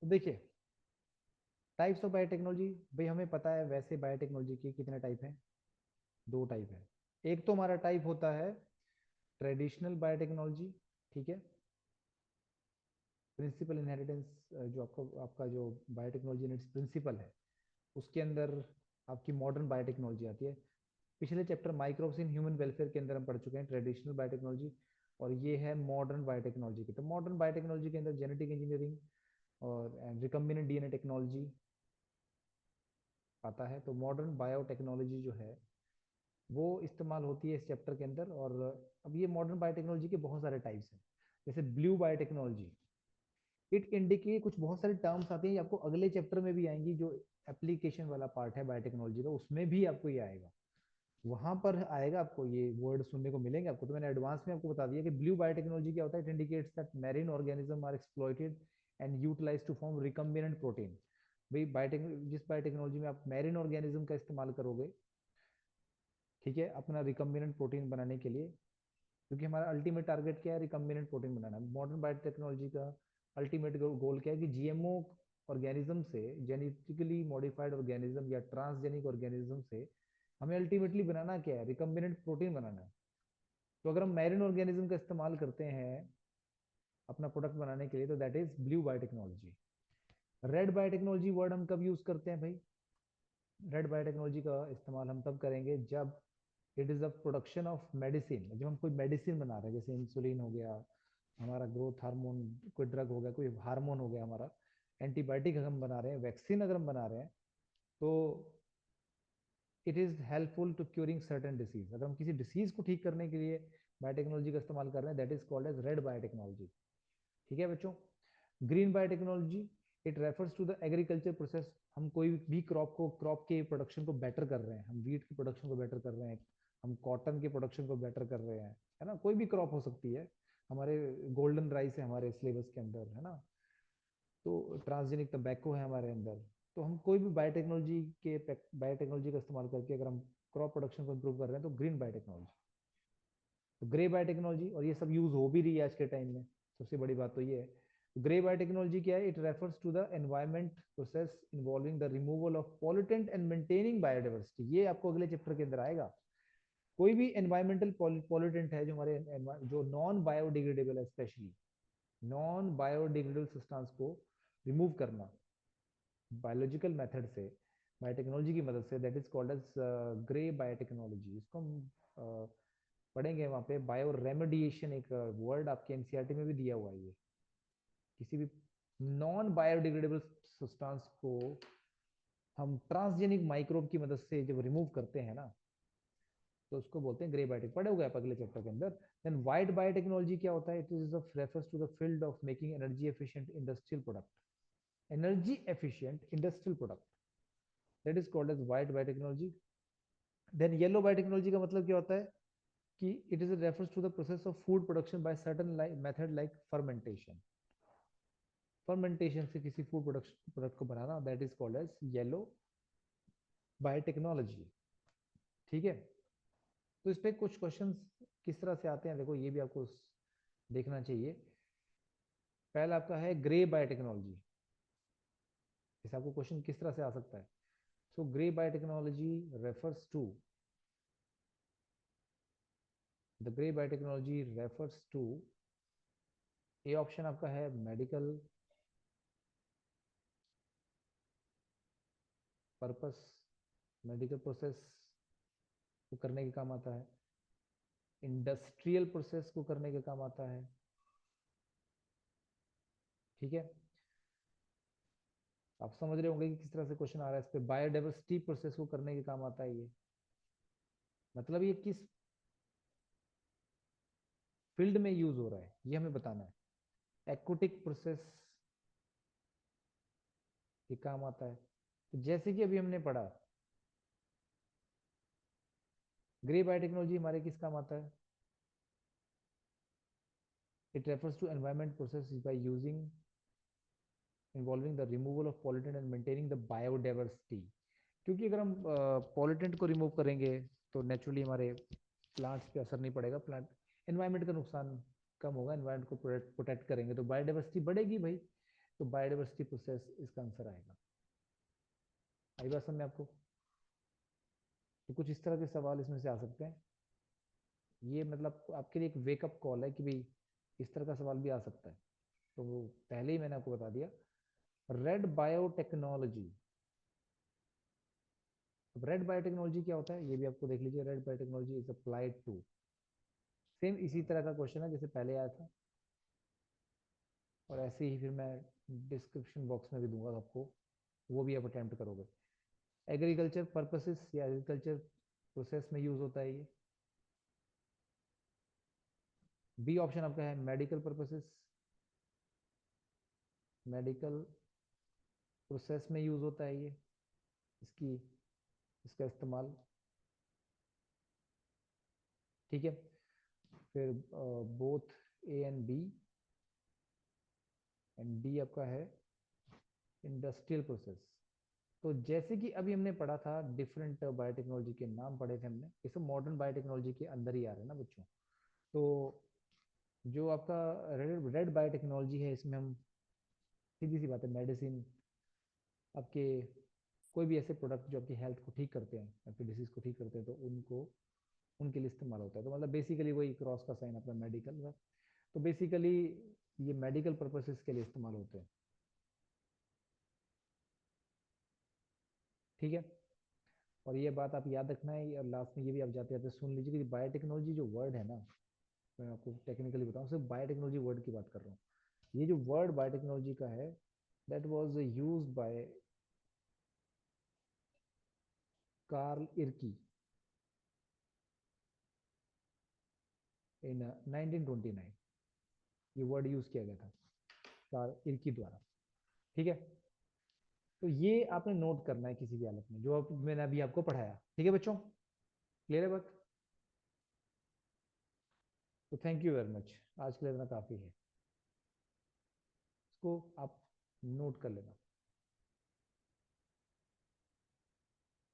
तो देखिए, types of biotechnology, भाई हमें पता है वैसे बायोटेक्नोलॉजी के कितने टाइप हैं, दो टाइप है। एक तो हमारा टाइप होता है ट्रेडिशनल बायोटेक्नोलॉजी, ठीक है, प्रिंसिपल इनहेरिटेंस, जो आपको आपका जो बायोटेक्नोलॉजी यूनिट्स प्रिंसिपल है, उसके अंदर आपकी मॉडर्न बायोटेक्नोलॉजी आती है। पिछले chapter microbes in human welfare के अंदर हम पढ़ चुके हैं ट्रेडिशनल बायोटेक्नोलॉजी, और ये है मॉडर्न बायोटेक्नोलॉजी की। तो मॉडर्न बायोटेक्नोलॉजी के अंदर जेनेटिक इंजीनियरिंग और रिकम्बिनेंट डीएनए टेक्नोलॉजी आता है। तो मॉडर्न बायोटेक्नोलॉजी जो है वो इस्तेमाल होती है इस चैप्टर के अंदर। और अब ये मॉडर्न बायोटेक्नोलॉजी के बहुत सारे टाइप्स हैं। जैसे ब्लू बायोटेक्नोलॉजी, इट इंडिकेट, कुछ बहुत सारे टर्म्स आते हैं, ये आपको अगले चैप्टर में भी आएंगी, जो एप्लीकेशन वाला पार्ट है बायोटेक्नोलॉजी का, उसमें भी आपको ये आएगा, वहां पर आएगा, आपको ये वर्ड सुनने को मिलेंगे आपको। तो मैंने एडवांस में आपको बता दिया कि ब्लू बायोटेक्नोलॉजी क्या होता है। It indicates that marine organism are exploited and utilized to form recombinant protein. भाई बायोटेक जिस बायोटेक्नोलॉजी में आप मैरीन ऑर्गेनिज्म का इस्तेमाल करोगे, ठीक है, अपना रिकम्बिनेंट प्रोटीन बनाने के लिए, क्योंकि हमारा अल्टीमेट टारगेट क्या है, रिकम्बिनेंट प्रोटीन बनाना। मॉडर्न बायोटेक्नोलॉजी का अल्टीमेट गोल क्या है कि जीएमओ ऑर्गेनिज्म से, जेनेटिकली मॉडिफाइड ऑर्गेनिज्म या ट्रांसजेनिक ऑर्गेनिज्म से हमें अल्टीमेटली बनाना क्या है, रिकम्बिनेंट प्रोटीन बनाना है। तो अगर हम मैरिन ऑर्गेनिज्म का इस्तेमाल करते हैं अपना प्रोडक्ट बनाने के लिए, तो that is blue biotechnology. Red biotechnology word हम कब यूज करते हैं भाई? रेड बायोटेक्नोलॉजी का इस्तेमाल हम तब करेंगे जब it is a production of medicine, जब हम कोई मेडिसिन बना रहे हैं, जैसे इंसुलिन हो गया, हमारा ग्रोथ हार्मोन, कोई ड्रग हो गया, कोई हार्मोन हो गया हमारा, एंटीबायोटिक अगर हम बना रहे हैं, वैक्सीन अगर हम बना रहे हैं, तो it is helpful to curing certain disease. अगर हम किसी डिसीज को ठीक करने के लिए बायोटेक्नोलॉजी का इस्तेमाल कर रहे हैं, that is called as red biotechnology. ठीक है बच्चों। Green biotechnology, it refers to the agriculture process. हम कोई भी क्रॉप के प्रोडक्शन को बेटर कर रहे हैं, हम वीट की प्रोडक्शन को बेटर कर रहे हैं, हम कॉटन के प्रोडक्शन को बेटर कर रहे हैं, है ना, कोई भी क्रॉप हो सकती है। हमारे गोल्डन राइस है हमारे सिलेबस के अंदर, है ना, तो ट्रांसजेनिक टबैको है हमारे अंदर। तो हम कोई भी बायोटेक्नोलॉजी का इस्तेमाल करके अगर हम क्रॉप प्रोडक्शन को इम्प्रूव कर रहे हैं, तो ग्रीन बायोटेक्नोलॉजी। तो ग्रे बायोटेक्नोलॉजी, और ये सब यूज हो भी रही है आज के टाइम में, सबसे बड़ी बात तो ये है। ग्रे बायोटेक्नोलॉजी क्या है? It refers to the environment process involving the removal of pollutant and maintaining biodiversity. ये आपको अगले चैप्टर के अंदर आएगा। कोई भी एनवायरमेंटल पॉल्यूटेंट है जो हमारे जो नॉन बायोडिग्रेडेबल है, स्पेशली नॉन बायोडिग्रेडेबल सब्सटेंस को रिमूव करना बायोलॉजिकल मेथड से, बायोटेक्नोलॉजी की मदद से, that is called as grey biotechnology. इसको हम पढ़ेंगे वहाँ पे। बायो रेमेडिएशन एक वर्ड आपके एनसीईआरटी में भी दिया हुआ है। ये किसी भी नॉन बायोडिग्रेडेबल सब्सटेंस को हम ट्रांसजेनिक माइक्रोब की मदद से जब रिमूव करते हैं ना, तो उसको बोलते हैं ग्रे बायोटेक। पढ़े होगे आप अगले चैप्टर के अंदर। देन व्हाइट बायोटेक्नोलॉजी क्या होता है? It is refers to the field of making energy efficient industrial product, energy efficient industrial product, that is called as white biotechnology. Then yellow biotechnology का मतलब क्या होता है कि it is refers to the process of food production by certain method like fermentation. Fermentation से किसी food product को बनाना, that is called as yellow biotechnology. ठीक है। तो इस पे कुछ क्वेश्चंस किस तरह से आते हैं, देखो ये भी आपको देखना चाहिए। पहला आपका है ग्रे बायोटेक्नोलॉजी। इस आपको क्वेश्चन किस तरह से आ सकता है? So grey biotechnology refers to, the grey biotechnology refers to, A option आपका है मेडिकल पर्पस, मेडिकल प्रोसेस को करने के काम आता है, इंडस्ट्रियल प्रोसेस को करने के काम आता है। ठीक है। आप समझ रहे होंगे कि किस तरह से क्वेश्चन आ रहा है इस पे। बायोडाइवर्सिटी प्रोसेस को करने के काम आता है ये, मतलब ये किस फील्ड में यूज हो रहा है ये हमें बताना है। एक्वाटिक प्रोसेस के काम आता है। तो जैसे कि अभी हमने पढ़ा, ग्रे बायोटेक्नोलॉजी हमारे किस काम आता है? It refers to environment process by using involving the removal of pollutant and maintaining the biodiversity. क्योंकि अगर हम पॉल्यूटेंट को रिमूव करेंगे, तो नेचुरली हमारे प्लांट्स पे असर नहीं पड़ेगा, प्लांट एनवायरमेंट का नुकसान कम होगा, एनवायरमेंट को प्रोटेक्ट करेंगे तो बायोडाइवर्सिटी बढ़ेगी भाई। तो बायोडाइवर्सिटी प्रोसेस इसका आंसर आएगा। आई बात समझ में आपको? तो कुछ इस तरह के सवाल इसमें से आ सकते हैं। ये मतलब आपके लिए एक वेकअप कॉल है कि भाई इस तरह का सवाल भी आ सकता है। तो वो पहले ही मैंने आपको बता दिया। Red biotechnology. अब रेड बायोटेक्नोलॉजी क्या होता है ये भी आपको देख लीजिए। Red biotechnology is applied to, same इसी तरह का क्वेश्चन है जैसे पहले आया था, और ऐसे ही फिर मैं डिस्क्रिप्शन बॉक्स में भी दूंगा आपको, वो भी आप अटेम्प्ट करोगे। एग्रीकल्चर पर्पसेस या एग्रीकल्चर प्रोसेस में यूज होता है ये। बी ऑप्शन आपका है मेडिकल पर्पसेस, मेडिकल प्रोसेस में यूज होता है ये, इसकी इसका इस्तेमाल। ठीक है, फिर both A and B, and D आपका है इंडस्ट्रियल प्रोसेस। तो जैसे कि अभी हमने पढ़ा था, डिफरेंट बायोटेक्नोलॉजी के नाम पढ़े थे हमने, ये सब मॉडर्न बायोटेक्नोलॉजी के अंदर ही आ रहे हैं ना बच्चों। तो जो आपका रेड बायोटेक्नोलॉजी है, इसमें हम सीधी सी बात है, मेडिसिन, आपके कोई भी ऐसे प्रोडक्ट जो आपकी हेल्थ को ठीक करते हैं, आपकी डिसीज को ठीक करते हैं, तो उनको उनके लिए इस्तेमाल होता है। तो मतलब बेसिकली वही क्रॉस का साइन अपना मेडिकल है। तो बेसिकली ये मेडिकल पर्पसेस के लिए इस्तेमाल होते हैं। ठीक है, और ये बात आप याद रखना है, और लास्ट में ये भी आप जाते जाते सुन लीजिए कि बायोटेक्नोलॉजी जो वर्ड है ना, मैं आपको टेक्निकली बताऊं, सिर्फ बायोटेक्नोलॉजी वर्ड की बात कर रहा हूँ। ये जो वर्ड बायोटेक्नोलॉजी का है, that was used by Karl Ereky in 1929। ये वर्ड यूज किया गया था कार्ल इर्की द्वारा। ठीक है, तो ये आपने नोट करना है किसी भी हालत में, जो मैंने अभी आपको पढ़ाया। ठीक है बच्चों, क्लियर है बात? तो थैंक यू वेरी मच, आज के लिए इतना काफी है, इसको आप नोट कर लेना।